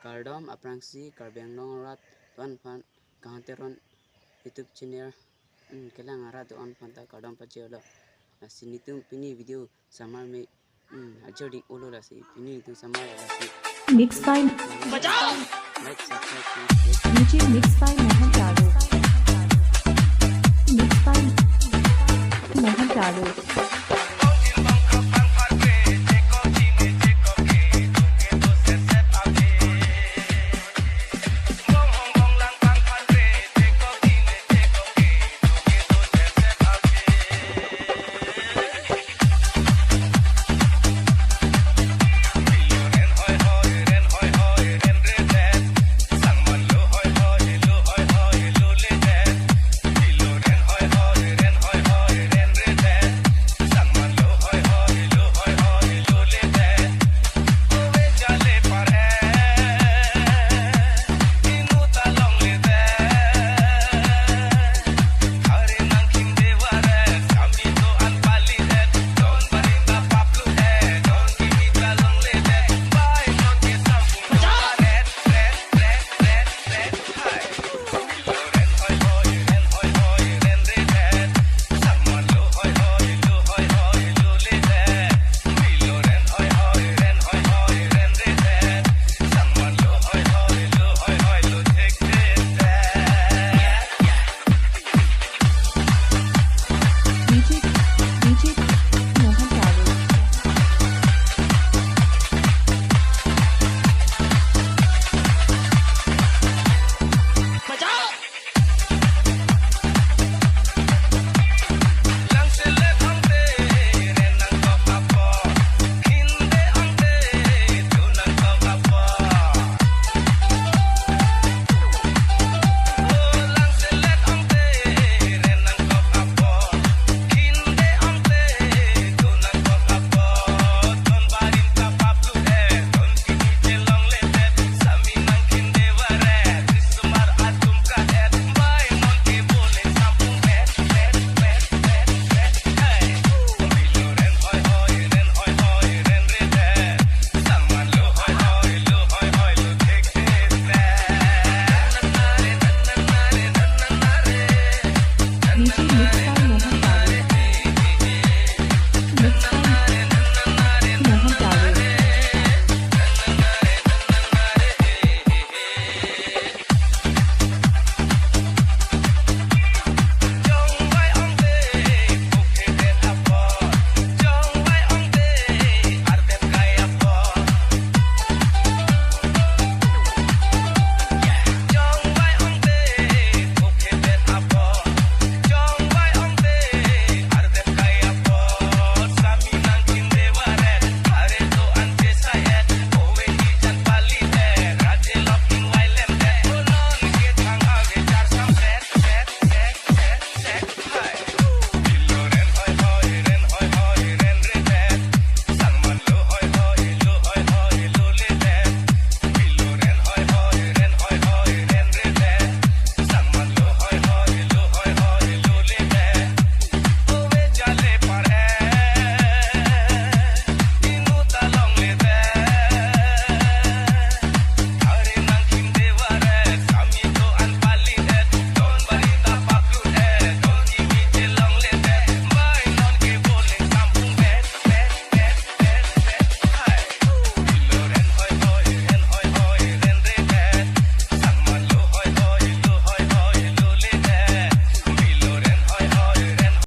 Kardom aprangsi karbeng long rat tuan fan kanteron YouTube channel kelang arat on fan ta kardom pachelo sinitung pini video samar me ajodi olo la si pini tu samar la si Mixed by like subscribe DJ Mixed by Mohan Rado. Mixed by Mohan Rado.